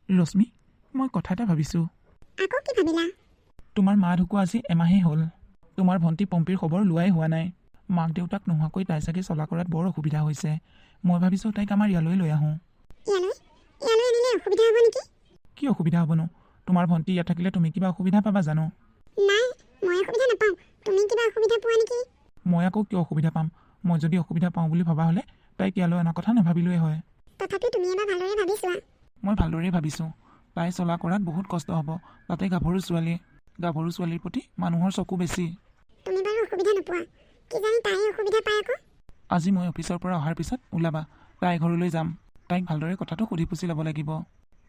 ৰশ্মি, মই কথা এটা ভাবিছোঁ। আকৌ কি ভাবিলা? তোমাৰ মা ঢুকুৱা আজি এমাহেই হ'ল। তোমাৰ ভণ্টি পম্পীৰ খবৰ লোৱাই হোৱা নাই। মাক দেউতাক নোহোৱাকৈ তাই চাগে চলা কৰাত বৰ অসুবিধা হৈছে। মই ভাবিছোঁ তাইক আমাৰ ইয়ালৈ লৈ আহোঁ। ইয়ালৈ আনিলে অসুবিধা হ'ব নেকি? কি অসুবিধা হ'বনো? তোমাৰ ভণ্টি ইয়াত থাকিলে তুমি কিবা অসুবিধা পাবা জানো? নাই, মই অসুবিধা নাপাওঁ। তুমি কিবা অসুবিধা পোৱা নেকি? মই আকৌ কিয় অসুবিধা পাম? মই যদি অসুবিধা পাওঁ বুলি ভবা হ'লে তাইক ইয়ালৈ অনা কথা নাভাবিলোৱে হয়। তথাপি তুমি এবাৰ ভালদৰে ভাবি চোৱা। মই ভালদৰেই ভাবিছোঁ। তাই চলা কৰাত বহুত কষ্ট হ'ব। তাতে গাভৰু ছোৱালীৰ প্ৰতি মানুহৰ চকু বেছি। তুমি বাৰু অসুবিধা নোপোৱা, কিজানি তাই অসুবিধা পায় আকৌ। আজি মই অফিচৰ পৰা অহাৰ পিছত ওলাবা, তাই ঘৰলৈ যাম। তাইক ভালদৰে কথাটো সুধি পুচি ল'ব লাগিব।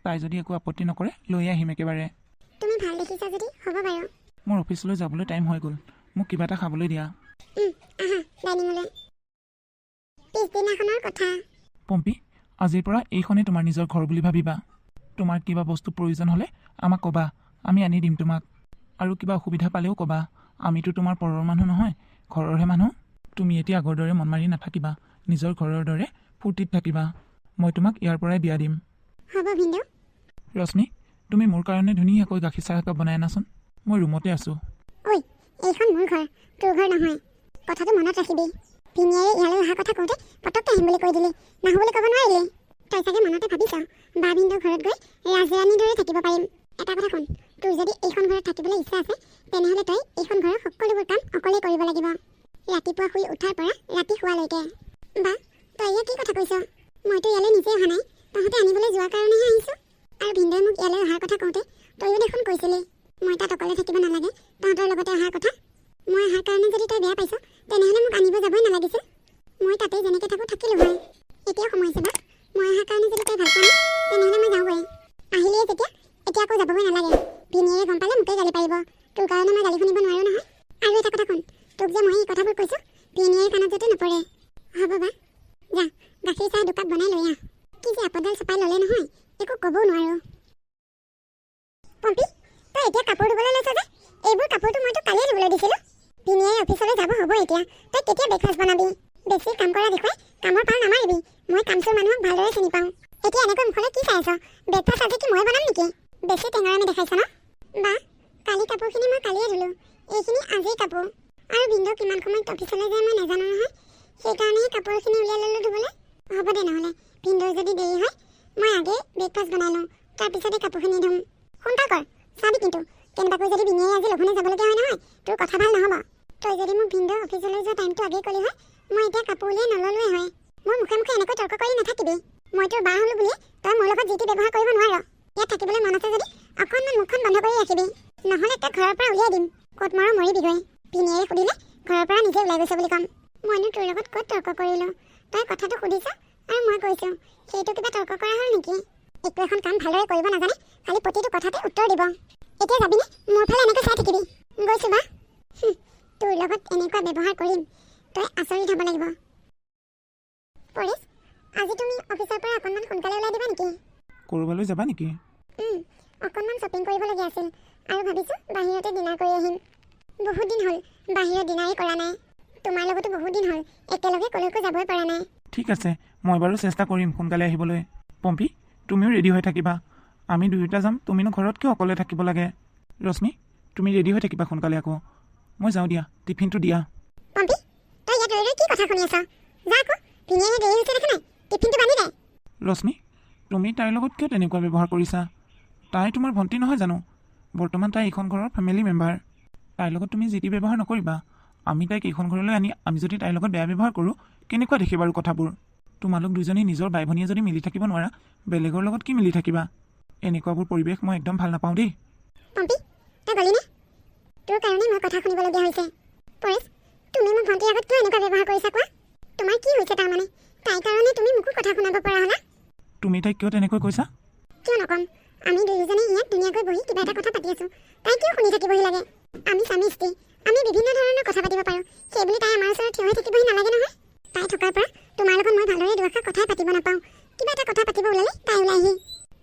তাই যদি একো আপত্তি নকৰে লৈ আহিম একেবাৰে। তুমি ভাল দেখিছা যদি হ'ব বাৰু। মোৰ অফিচলৈ যাবলৈ টাইম হৈ গ'ল। মোক কিবা এটা খাবলৈ দিয়া। আহা ডাইনিঙলৈ। পিছদিনাখনৰ কথা। পম্পী, আজিৰ পৰা এইখনেই তোমাৰ নিজৰ ঘৰ বুলি ভাবিবা। তোমাৰ কিবা বস্তু প্ৰয়োজন হ'লে আমাক ক'বা, আমি আনি দিম তোমাক। আৰু কিবা অসুবিধা পালেও ক'বা। আমিতো তোমাৰ পৰৰ মানুহ নহয়, ঘৰৰহে মানুহ। তুমি এতিয়া আগৰ দৰে মন মাৰি নাথাকিবা, নিজৰ ঘৰৰ দৰে ফূৰ্তিত থাকিবা। মই তোমাক ইয়াৰ পৰাই বিয়া দিম। হ'ব ভিনদেউ। ৰশ্মি, তুমি মোৰ কাৰণে ধুনীয়াকৈ গাখীৰ চাহ একাপ বনাই আনাচোন। মই ৰুমতে আছোঁ। ঐ, এইখন মোৰ ঘৰ, তোৰ ঘৰ নহয়। কথাটো মনত ৰাখিবি। ভিনিয়াৰে ইয়ালৈ অহা কথা কওঁতে পটককৈ আহিম বুলি কৈ দিলি, নাহো বুলি ক'ব নোৱাৰিলি। তই চাগে মনতে ভাবিছ বা ভিনদেউৰ ঘৰত গৈ ৰাজৰাণীৰ দৰে থাকিব পাৰিম। এটা কথা শুন, তোৰ যদি এইখন ঘৰত থাকিবলৈ ইচ্ছা আছে তেনেহ'লে তই এইখন ঘৰৰ সকলোবোৰ কাম অকলেই কৰিব লাগিব। ৰাতিপুৱা শুই উঠাৰ পৰা ৰাতি শোৱালৈকে। বা তই ইয়াত কি কথা কৈছ? মইতো ইয়ালৈ নিজে অহা নাই, তহঁতে আনিবলৈ যোৱাৰ কাৰণেহে আহিছোঁ। আৰু ভিনদেউয়ে মোক ইয়ালৈ অহাৰ কথা কওঁতে তইও দেখোন কৈছিলি মই তাত অকলে থাকিব নালাগে, তহঁতৰ লগতে অহাৰ কথা। মই অহাৰ কাৰণে যদি তই বেয়া পাইছ তেনেহ'লে মোক আনিব যাবই নালাগিছিল। মই তাতেই যেনেকৈ থাকোঁ থাকিলোঁ হয়। এতিয়া সময় হৈছে বা, মই অহাৰ কাৰণে যদি তই ভাল পোৱা নাই তেনেহ'লে মই যাওঁগৈ। আহিলেই যেতিয়া এতিয়া আকৌ যাবগৈ নালাগে। ভিনিয়াৰে গম পালে মোকেই গালি পাৰিব। তোৰ কাৰণে মই গালি শুনিব নোৱাৰোঁ নহয়। আৰু এটা কথা শুন, তোক যে মই এই কথাবোৰ কৈছোঁ ভিনিয়াৰে কাণত যাতে নপৰে। হ'ব বা, যা গাখীৰ চাহ দুকাপ বনাই লৈ আহ। কি যে আপদডাল চপাই ল'লে নহয়, একো ক'বও নোৱাৰোঁ। পম্পী, তই এতিয়া কাপোৰ ধুবলৈ লৈছ যে? এইবোৰ কাপোৰটো মইতো কালিয়ে ধুবলৈ দিছিলোঁ। ভিনিয়াৰে অফিচলৈ যাব হ'ব এতিয়া। তই কেতিয়া ব্ৰেকফাষ্ট বনাবি? বেছি কাম কৰা দেখুৱাই কামৰ পাল নামাৰিবি। মই কামচোৰ মানুহক ভালদৰে চিনি পাওঁ। এতিয়া এনেকৈ মুখলৈ কি চাই আছ? ব্ৰেকফাষ্ট আজি কি মই বনাম নেকি? বেছি টেঙৰামি দেখাইছ ন? বা, কালি কাপোৰখিনি মই কালিয়ে ধুলোঁ, এইখিনি আজিৰ কাপোৰ। আৰু ভিনদেউ কিমান সময়ত অফিচলৈ যায় মই নাজানো নহয়, সেইকাৰণেহে কাপোৰখিনি উলিয়াই ল'লোঁ ধুবলৈ। হ'ব দে নহ'লে, ভিনদেউৰ যদি দেৰি হয় মই আগে ব্ৰেকফাষ্ট বনাই লওঁ, তাৰপিছতে কাপোৰখিনি ধুম। সোনকাল কৰ, চাবি কিন্তু কেনেবাকৈ যদি ভিনিয়াই আজি লঘোণে যাবলগীয়া হয় নহয়, তোৰ কথা ভাল নহ'ব। তই যদি মোক ভিনদেউ অফিচলৈ যোৱা টাইমটো আগেই ক'লি হয় মই এতিয়া কাপোৰ উলিয়াই নল'লোৱে হয়। মোৰ মুখে মুখে এনেকৈ তৰ্ক কৰি নাথাকিবি। মই তোৰ বা হ'লোঁ বুলিয়ে তই মোৰ লগত যি টি ব্যৱহাৰ কৰিব নোৱাৰ। ইয়াত থাকিবলৈ মন আছে যদি অকণমান মুখখন বন্ধ কৰি ৰাখিবি, নহ'লে তই ঘৰৰ পৰা উলিয়াই দিম। ক'ত মৰো মৰিবিগৈ। ভিনিয়াৰে সুধিলে ঘৰৰ পৰা নিজে ওলাই গৈছে বুলি ক'ম। মইনো তোৰ লগত ক'ত তৰ্ক কৰিলোঁ? তই কথাটো সুধিছ আৰু মই কৈছোঁ, সেইটো কিবা তৰ্ক কৰা হ'ল নেকি? একো এখন কাম ভালদৰে কৰিব নাজানে, খালি প্ৰতিটো কথাতে উত্তৰ দিব। এতিয়া যাবিনে? মোৰ ফালে এনেকৈ চাই থাকিবি। গৈছোঁ বা। তোৰ লগত এনেকুৱা ব্যৱহাৰ কৰিম তই আচৰিত হ'ব লাগিব। পৰেশ, আজি তুমি অফিচৰ পৰা অকণমান সোনকালে ওলাই দিবা নেকি? ক'ৰবালৈ যাবা নেকি? অকণমান শ্বপিং কৰিবলগীয়া আছিল আৰু ভাবিছোঁ বাহিৰতে ডিনাৰ কৰি আহিম। বহুত দিন হ'ল বাহিৰত ডিনাৰেই কৰা নাই। তোমাৰ লগতো বহুত দিন হ'ল একেলগে ক'লৈকো যাবই পৰা নাই। ঠিক আছে, মই বাৰু চেষ্টা কৰিম সোনকালে আহিবলৈ। পম্পী, তুমিও ৰেডি হৈ থাকিবা। আমি দুয়োটা যাম, তুমিনো ঘৰত কিয় অকলে থাকিব লাগে? ৰশ্মি, তুমি ৰেডি হৈ থাকিবা সোনকালে আকৌ। মই যাওঁ দিয়া, টিফিনটো দিয়া। পম্পী, তই ইয়াত ৰৈ কি কথা শুনি আছ? যা আকৌ, ভিনিয়াৰে দেৰি হৈছে দেখা নাই, টিফিনটো বান্ধি দে। ৰশ্মি, তুমি তাইৰ লগত কিয় তেনেকুৱা ব্যৱহাৰ কৰিছা? তাই তোমাৰ ভণ্টি নহয় জানো? বৰ্তমান তাই এইখন ঘৰৰ ফেমিলি মেম্বাৰ। তাইৰ লগত তুমি যি টি ব্যৱহাৰ নকৰিবা। আমি তাইক এইখন ঘৰলৈ আনি আমি যদি তাইৰ লগত বেয়া ব্যৱহাৰ কৰোঁ কেনেকুৱা দেখে বাৰু কথাবোৰ? তোমালোক দুজনী নিজৰ বাই ভনীয়ে যদি মিলি থাকিব নোৱাৰা, বেলেগৰ লগত কি মিলি থাকিবা? এনেকুৱাবোৰ পৰিৱেশ মই একদম ভাল নাপাওঁ দেই। পম্পী, তই গ'লিনে? তোৰ কাৰণেই মই কথা শুনিবলগীয়া হৈছে। পৰেশ, তুমি মোক ভণ্টিৰ আগত কিয় এনেকুৱা ব্যৱহাৰ কৰিছা কোৱা? তোমাৰ কি হৈছে তাৰমানে? তাইৰ কাৰণে তুমি মোকো কথা শুনাব পৰা হ'লা? তুমি তাইক কিয় তেনেকৈ কৈছা? কিয় নক'ম? আমি দুয়োজনে ইয়াত ধুনীয়াকৈ বহি কিবা এটা কথা পাতি আছোঁ, তাই কিয় শুনি থাকিবহি লাগে? আমি স্বামী স্ত্ৰী, আমি বিভিন্ন ধৰণৰ কথা পাতিব পাৰোঁ, সেইবুলি তাই আমাৰ ওচৰত থিয় হৈ থাকিবহি নালাগে নহয়। তাই থকাৰ পৰা তোমাৰ লগত মই ভালদৰে দুআষাৰ কথাই পাতিব নাপাওঁ। কিবা এটা কথা পাতিব ওলালে তাই ওলাইহি।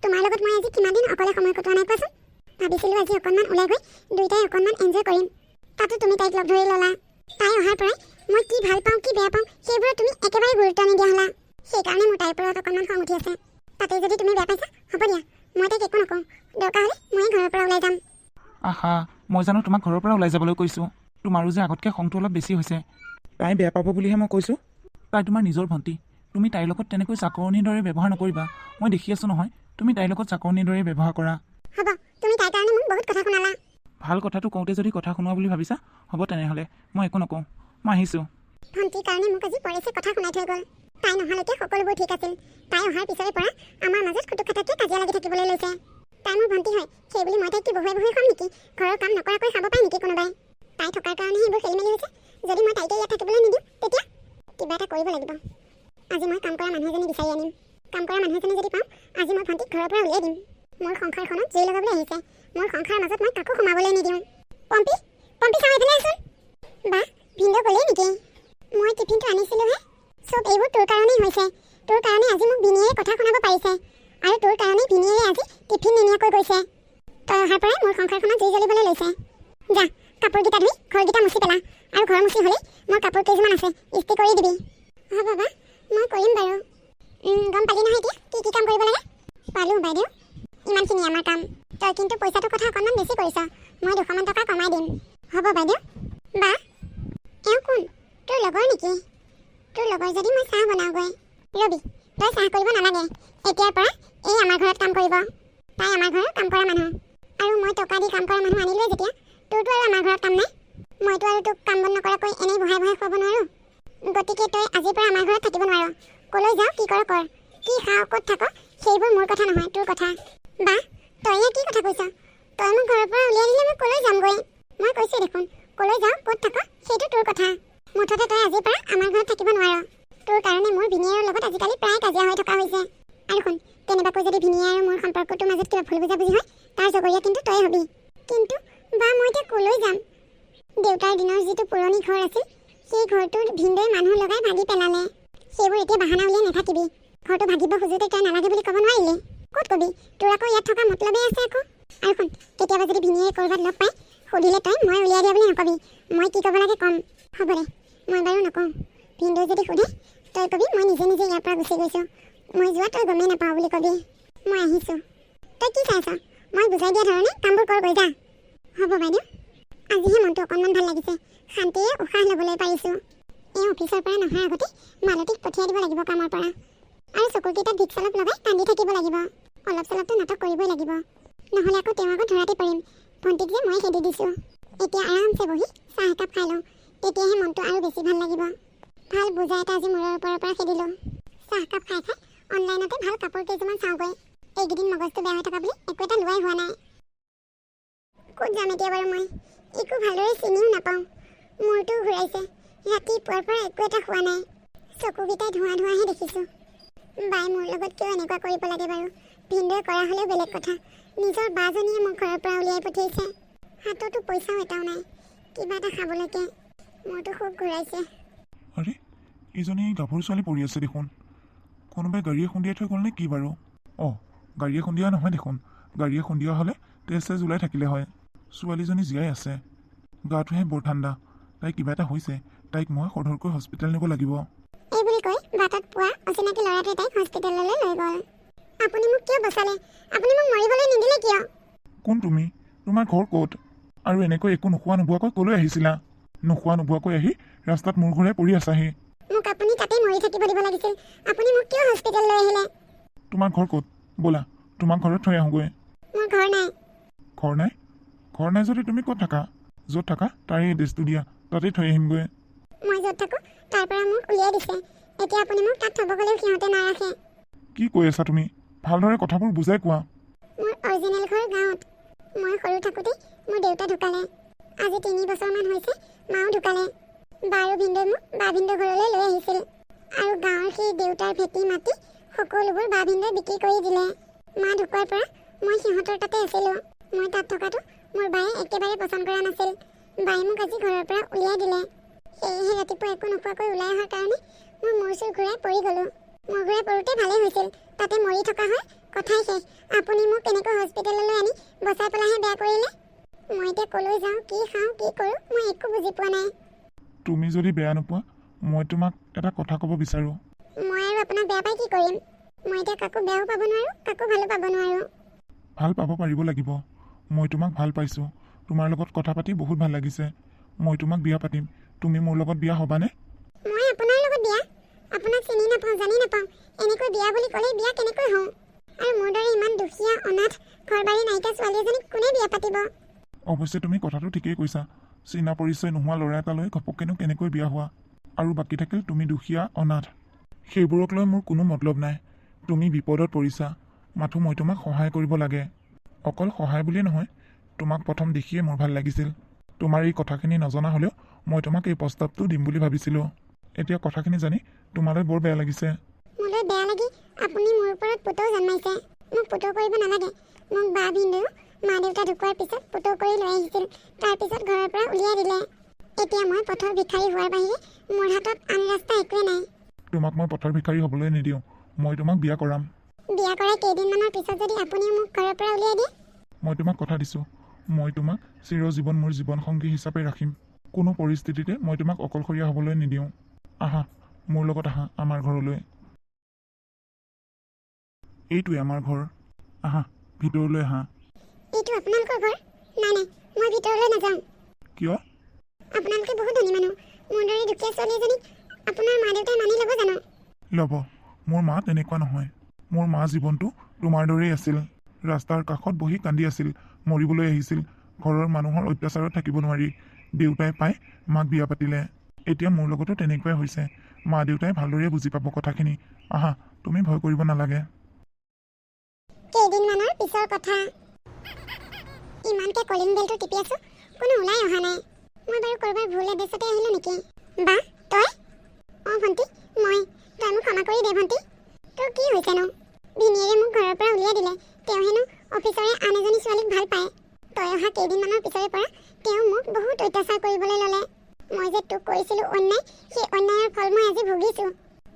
তোমাৰ লগত মই আজি কিমান দিন অকলে সময় কটোৱা নাই কোৱাচোন? ভাবিছিলোঁ আজি অকণমান ওলাই গৈ দুয়োটাই অকণমান এনজয় কৰিম, তাতো তুমি তাইক লগ ধৰি ল'লা। তাই অহাৰ পৰাই মই কি ভাল পাওঁ কি বেয়া পাওঁ সেইবোৰত তুমি একেবাৰে গুৰুত্ব নিদিয়া হ'লা। সেইকাৰণে মোৰ তাইৰ ওপৰত অকণমান খং উঠি আছে। তাতে যদি তুমি বেয়া পাইছা হ'ব দিয়া, মই তাইক একো নকওঁ। দৰকাৰ হ'লে ময়ে ঘৰৰ পৰা ওলাই যাম। আহা, মই জানো তোমাক ঘৰৰ পৰা ওলাই যাবলৈ কৈছোঁ? তোমাৰো যে আগতকৈ খংটো অলপ বেছি হৈছে। তাই বেয়া পাব বুলিহে মই কৈছোঁ। তাই তোমাৰ নিজৰ ভণ্টি। তুমি তাইৰ লগত তেনেকৈ চাকৰণিৰ দৰে ব্যৱহাৰ নকৰিবা। মই দেখি আছোঁ নহয়, তুমি তাইৰ লগত চাকৰণিৰ দৰে ব্যৱহাৰ কৰা। হ'ব, তুমি তাইৰ কাৰণে মোক বহুত কথা শুনালা। ভাল কথাটো কওঁতে যদি কথা শুনোৱা বুলি ভাবিছা, হ'ব তেনেহ'লে মই একো নকওঁ। মই আহিছোঁ। ভণ্টিৰ কাৰণে মোক আজি পৰেশে কথা শুনাই থৈ গ'ল। তাই নহালৈকে সকলোবোৰ ঠিক আছিল। তাই অহাৰ পিছৰে পৰা আমাৰ মাজত খুটুক খাটাককৈ কাজিয়া লাগি থাকিবলৈ লৈছে। তাই মোৰ ভণ্টি হয়, সেইবুলি মই তাইক কি বহুৱাই বহুৱাই খাম নেকি? ঘৰৰ কাম নকৰাকৈ খাব পায় নেকি কোনোবাই? তাই থকাৰ কাৰণে সেইবোৰ খেলি মেলি হৈছে। যদি মই তাইকে ইয়াত থাকিবলৈ নিদিওঁ, তেতিয়া কিবা এটা কৰিব লাগিব। আজি মই কাম কৰা মানুহ এজনী বিচাৰি আনিম। কাম কৰা মানুহ এজনী যদি পাওঁ, আজি মই ভণ্টিক ঘৰৰ পৰা উলিয়াই দিম। মোৰ সংসাৰখনত জুই লগাবলৈ আহিছে। মোৰ সংসাৰৰ মাজত মই কাকো সোমাবলৈ নিদিওঁ। পম্পী, পম্পী চাওঁ এইফালে আছোন। বা, ভিনদেউ গ'লেই নেকি? মই টিফিনটো আনিছিলোঁহে। চব এইবোৰ তোৰ কাৰণেই হৈছে। তোৰ কাৰণে আজি মোক ভিনিয়ে কথা শুনাব পাৰিছে। আৰু তোৰ কাৰণে ভিনিয়ে আজি টিফিন নিনিয়াকৈ গৈছে। তই অহাৰ পৰাই মোৰ সংসাৰখনত জুই জ্বলিবলৈ লৈছে। যা, কাপোৰকেইটা ধুই ঘৰকেইটা মুচি পেলা। আৰু ঘৰ মুচি হ'লেই মোৰ কাপোৰ কেইযোৰমান আছে, ইস্ত্ৰি কৰি দিবি। হ'ব বাবা, মই কৰিম বাৰু। গম পালি নহয় এতিয়া কি কি কাম কৰিব লাগে? পালোঁ বাইদেউ। ইমানখিনি আমাৰ কাম। তই কিন্তু পইচাটোৰ কথা অকণমান বেছি কৰিছ। মই 200মান টকা কমাই দিম। হ'ব বাইদেউ। বা, এওঁ কোন? তোৰ লগৰ নেকি? তোৰ লগৰ যদি মই চাহ বনাওঁগৈ। ৰবি, তই চাহ কৰিব নালাগে। এতিয়াৰ পৰা এই আমাৰ ঘৰত কাম কৰিব। তাই আমাৰ ঘৰৰ কাম কৰা মানুহ। আৰু মই টকা দি কাম কৰা মানুহ আনিলোৱে যেতিয়া, তোৰতো আৰু আমাৰ ঘৰত কাম নাই। মইতো আৰু তোক কাম বন নকৰাকৈ এনেই বহাই বহাই খুৱাব নোৱাৰোঁ। গতিকে তই আজিৰ পৰা আমাৰ ঘৰত থাকিব নোৱাৰ। ক'লৈ যাওঁ, কি কৰ কৰ। কি খাওঁ, ক'ত থাক, সেইবোৰ মোৰ কথা নহয়, তোৰ কথা। বা, তই কি কথা কৈছ? তই মোক ঘৰৰ পৰা উলিয়াই দিলে মই ক'লৈ যামগৈ? মই কৈছোঁ দেখোন, ক'লৈ যাওঁ, ক'ত থাক, সেইটো তোৰ কথা। মুঠতে তই আজিৰ পৰা আমাৰ ঘৰত থাকিব নোৱাৰ। তোৰ কাৰণে মোৰ ভিনিয়েৰৰ লগত আজিকালি প্ৰায় কাজিয়া হৈ থকা হৈছে। আৰু শুন, কেনেবাকৈ যদি ভিনিয়ে আৰু মোৰ সম্পৰ্কটোৰ মাজত কিবা ভুল বুজাবুজি হয়, তাৰ জগৰীয়া কিন্তু তই হবি। কিন্তু বা, মই এতিয়া ক'লৈ যাম? দেউতাৰ দিনৰ যিটো পুৰণি ঘৰ আছিল, সেই ঘৰটোৰ ভিনদেউৱে মানুহ লগাই ভাগি পেলালে। সেইবোৰ এতিয়া বাহানা উলিয়াই নাথাকিবি। ঘৰটো ভাগিব খোজোতে তই নালাগে বুলি ক'ব নোৱাৰিলি। ক'ত কবি? তোৰ আকৌ ইয়াত থকা মতলবেই আছে আকৌ। আৰু শুন, কেতিয়াবা যদি ভিনিয়ে ক'ৰবাত লগ পাই সুধিলে তই মই উলিয়াই দিয়া বুলি নকবি। মই কি ক'ব লাগে ক'ম। হ'ব দে, মই বাৰু নকওঁ। ভিনদেউ যদি সোধে, তই কবি মই নিজে নিজে ইয়াৰ পৰা গুচি গৈছোঁ। মই যোৱা তই গমেই নাপাওঁ বুলি কবি। মই আহিছোঁ। তই কি চাইছ? মই বুজাই দিয়া ধৰণে কামবোৰ কৰ গৈ যা। হ'ব বাইদেউ। আজিহে মনটো অকণমান ভাল লাগিছে। শান্তিৰে উশাহ ল'বলৈ পাৰিছোঁ। এই অফিচৰ পৰা নহাৰ আগতে মালতীক পঠিয়াই দিব লাগিব কামৰ পৰা। আৰু চকুৰকেইটাত ভিক্স অলপ লগাই কান্দি থাকিব লাগিব। অলপ চলপটো নাটক কৰিবই লাগিব। নহ'লে আকৌ তেওঁ আগত ধৰাতে পাৰিম। ভণ্টিক যে মই খেদি দিছোঁ। এতিয়া আৰামছে বহি চাহ একাপ খাই লওঁ। তেতিয়াহে মনটো আৰু বেছি ভাল লাগিব। ভাল বোজা এটা আজি মূৰৰ ওপৰৰ পৰা খেদিলোঁ। চাহকাপ খাই খাই অনলাইনতে ভাল কাপোৰ কেইযোৰমান চাওঁগৈ। এইকেইদিন মগজটো বেয়া হৈ থকা বুলি একো এটা লোৱাই হোৱা নাই। ক'ত যাম এতিয়া বাৰু মই? একো ভালদৰে চিনিও নাপাওঁ। মূৰটোও ঘূৰাইছে। ৰাতিপুৱাৰ পৰা একো এটা খোৱা নাই। চকুকেইটাই ধোঁৱা ধোঁৱাহে দেখিছোঁ। বাই মোৰ লগত কিয় এনেকুৱা কৰিব লাগে বাৰু? ভিনদেউৱে কৰা হ'লেও বেলেগ কথা। নিজৰ বাজনীয়ে মোক ঘৰৰ পৰা উলিয়াই পঠিয়াইছে। হাততো পইচাও এটাও নাই কিবা এটা খাবলৈকে। মোৰতো খুব ঘূৰাইছে। আৰে, এইজনী গাভৰু ছোৱালী পৰি আছে দেখোন। কোনোবাই গাড়ীয়ে খুন্দিয়াই থৈ গ'ল নে কি বাৰু? অঁ, গাড়ীয়ে খুন্দিয়া নহয় দেখোন। গাড়ীয়ে খুন্দিয়া হ'লে তেজ চেজ ওলাই থাকিলে হয়। ছোৱালীজনী জীয়াই আছে। গাটোহে বৰ ঠাণ্ডা। তাই কিবা এটা হৈছে। তাইক মই সদৰকৈ হস্পিটেল নিব লাগিব। এই বুলি কৈ বাটত পোৱা অচিনাকি ল'ৰাটোৱে তাইক হস্পিটেললৈ লৈ গ'ল। আপুনি মোক কিয় বচালে? আপুনি মোক মৰিবলৈ নিদিলে কিয়? কোন তুমি? তোমাৰ ঘৰ ক'ত? আৰু এনেকৈ একো নোখোৱা নোবোৱাকৈ ক'লৈ আহিছিলা? নোখোৱা নোবোৱাকৈ আহি ৰাস্তাত মূৰ ঘূৰাই পৰি আছাহি। মোক আপুনি তাতেই মৰি থাকিব দিব লাগিছিল। আপুনি মোক কিয় হস্পিটেল লৈ আহিলে? তোমাৰ ঘৰ ক'ত? ব'লা, তোমাক ঘৰত থৈ আহোঁগৈ। মোৰ ঘৰ নাই। ঘৰ নাই? ঘৰ নাই যদি তুমি ক'ত থাকা? য'ত থাকা তাৰে এড্ৰেছটো দিয়া, তাতেই থৈ আহিমগৈ। মই য'ত থাকোঁ তাৰ পৰা মোক উলিয়াই দিছে। এতিয়া আপুনি মোক তাত থ'ব গ'লেও সিহঁতে নাৰাখে। কি কৈ আছা তুমি? ভালদৰে কথাবোৰ বুজাই কোৱা। মোৰ অৰিজিনেল ঘৰ গাঁৱত। মই সৰু থাকোঁতেই মোৰ দেউতা ঢুকালে। আজি 3 বছৰমান হৈছে মাও ঢুকালে। বা আৰু ভিনদেউ মোক বা ভিনদেউ ঘৰলৈ লৈ আহিছিল। আৰু গাঁৱৰ সেই দেউতাৰ ভেটি মাটি সকলোবোৰ বা ভিনদেউ বিক্ৰী কৰি দিলে। মা ঢুকোৱাৰ পৰা মই সিহঁতৰ তাতে আছিলোঁ। মই তাত থকাটো মোৰ বায়ে একেবাৰে পচন্দ কৰা নাছিল। বায়ে মোক আজি ঘৰৰ পৰা উলিয়াই দিলে। সেয়েহে ৰাতিপুৱা একো নোখোৱাকৈ ওলাই অহাৰ কাৰণে মোৰ মূৰ চুৰ ঘূৰাই পৰি গ'লোঁ। মূৰ ঘূৰাই পৰোঁতে ভালেই হৈছিল। তাতে মৰি থকা হয় কথাই শেষ। আপুনি মোক এনেকৈ হস্পিটেললৈ আনি বচাই পেলাইহে বেয়া কৰিলে। মই এতিয়া ক'লৈ যাওঁ, কি খাওঁ, কি কৰোঁ, মই একো বুজি পোৱা নাই। তুমি যদি বেয়া নোপোৱা, মই তোমাক এটা কথা ক'ব বিচাৰোঁ। মই আৰু আপোনাক বেয়া পাই কি কৰিম? মই এতিয়া কাকো বেয়াও পাব নোৱাৰোঁ, কাকো ভালো পাব নোৱাৰোঁ। ভাল পাব পাৰিব লাগিব। মই তোমাক ভাল পাইছোঁ। তোমাৰ লগত কথা পাতি বহুত ভাল লাগিছে। মই তোমাক বিয়া পাতিম। তুমি মোৰ লগত বিয়া হ'বানে? মই আপোনাৰ লগত বিয়া? আপোনাক চিনি নাপাওঁ, জানি নাপাওঁ। এনেকৈ বিয়া বুলি ক'লে বিয়া কেনেকৈ হওঁ? আৰু মোৰ দৰে ইমান দুখীয়া অনাথ ঘৰবাৰী নাইকিয়া ছোৱালী এজনীক কোনে বিয়া পাতিব? অৱশ্যে তুমি কথাটো ঠিকেই কৈছা। চিনা পৰিচয় নোহোৱা ল'ৰা এটালৈ ঘপককেনো কেনেকৈ বিয়া হোৱা? আৰু বাকী থাকিল তুমি দুখীয়া অনাথ। সেইবোৰক লৈ মোৰ কোনো মতলব নাই। তুমি বিপদত পৰিছা, মাথো মই তোমাক সহায় কৰিব লাগে। অকল সহায় বুলিয়ে নহয়, তোমাক প্ৰথম দেখিয়ে মোৰ ভাল লাগিছিল। তোমাৰ এই কথাখিনি নজনা হ'লেও মই তোমাক এই প্ৰস্তাৱটো দিম বুলি ভাবিছিলোঁ। এতিয়া কথাখিনি জানি তোমালৈ বৰ বেয়া লাগিছে। মোলৈ বেয়া লাগি আপুনি মোৰ ওপৰত পুতৌ জন্মাইছে। মোক পুতৌ কৰিব নালাগে। মোক বা ভিনদেউ মা দেউতা ঢুকোৱাৰ পিছত পুতৌ কৰি লৈ আহিছিল। তাৰপিছত ঘৰৰ পৰা উলিয়াই দিলে। এতিয়া মই পথৰ ভিখাৰী হোৱাৰ বাহিৰে মোৰ হাতত আন ৰাস্তা একোৱে নাই। তোমাক মই পথৰ ভিখাৰী হ'বলৈ নিদিওঁ। মই তোমাক বিয়া কৰাম। বিয়া কৰাৰ কেইদিনমানৰ পিছত যদি আপুনিও মোক ঘৰৰ পৰা উলিয়াই দিয়ে? মই তোমাক কথা দিছোঁ, মই তোমাক চিৰজীৱন মোৰ জীৱনসংগী হিচাপে ৰাখিম। কোনো পৰিস্থিতিতে মই তোমাক অকলশৰীয়া হ'বলৈ নিদিওঁ। আহা, মোৰ লগত আহা আমাৰ ঘৰলৈ। এইটোৱে আমাৰ ঘৰ। আহা, ভিতৰলৈ আহা। এইটো আপোনালোকৰ ঘৰ? নাই নাই, মই ভিতৰলৈ নাযাওঁ। কিয়? আপোনালোকে বহুত ধনী মানুহ। মোৰ দৰে দুখীয়া ছোৱালী এজনীক আপোনাৰ মা দেউতাই মানি ল'ব জানো? ল'ব। মোৰ মা তেনেকুৱা নহয়। মোৰ মা জীৱনটো তোমাৰ দৰেই আছিল। ৰাস্তাৰ কাষত বহি কান্দি আছিল, মৰিবলৈ আহিছিল। ঘৰৰ মানুহৰ অত্যাচাৰত থাকিব নোৱাৰি দেউতাই পাই মাক বিয়া পাতিলে। এতিয়া মোৰ লগতো তেনেকুৱাই হৈছে। মা দেউতাই ভালদৰে বুজি পাব কথাখিনি। আহা, তুমি ভয় কৰিব নালাগে। কেইদিনমানৰ পিছৰ কথা। ইমানকে কলিং বেলটো টিপি আছো, কোনো ওলাই অহা নাই। মই বাৰু ক'ৰবাৰ ভুল এড্ৰেছতে আহিলোঁ নেকি? বা তই? অঁ ভণ্টি, মই। তই মোক ক্ষমা কৰি দে ভণ্টি। তোৰ কি হৈছেনো? ভিনীয়েৰে মোক ঘৰৰ পৰা উলিয়াই দিলে। তেওঁ হেনো অফিচৰে আন এজনী ছোৱালীক ভাল পায়। তই অহা কেইদিনমানৰ পিছৰে পৰা তেওঁ মোক বহুত অত্যাচাৰ কৰিবলৈ ল'লে। মই যে তোক কৰিছিলোঁ অন্যায়, সেই অন্যায়ৰ ফল মই আজি ভুগিছোঁ।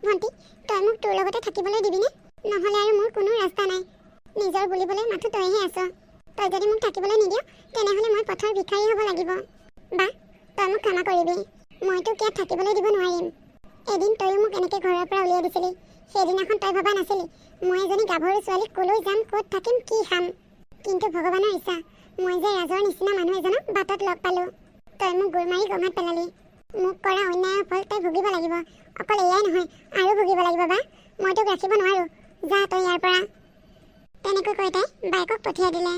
ভণ্টি, তই মোক তোৰ লগতে থাকিবলৈ দিবিনে? নহ'লে আৰু মোৰ কোনো ৰাস্তা নাই। নিজৰ বুলিবলৈ মাথো তইহে আছ। তই যদি মোক থাকিবলৈ নিদিয়, তেনেহ'লে মই পথৰ ভিখাৰী হ'ব লাগিব। বা তই মোক ক্ষমা কৰিবি। মই তোক ইয়াত থাকিবলৈ দিব নোৱাৰিম। এদিন তয়ো মোক এনেকৈ ঘৰৰ পৰা উলিয়াই দিছিলি। সেইদিনাখন তই ভবা নাছিলি মই এজনী গাভৰু ছোৱালীক ক'লৈ যাম, ক'ত থাকিম, কি খাম। কিন্তু ভগৱানৰ ইচ্ছা, মই যে ৰাজৰ নিচিনা মানুহ এজনক বাটত লগ পালোঁ। তই মোক গোৰ মাৰি গমাত পেলালি। মোক কৰা অন্যায়ৰ ফল তই ভুগিব লাগিব। অকল এয়াই নহয়, আৰু ভুগিব লাগিব। বা মই তোক ৰাখিব নোৱাৰোঁ। যা তই ইয়াৰ পৰা। তেনেকৈ কৈ তাই বাইকক পঠিয়াই দিলে।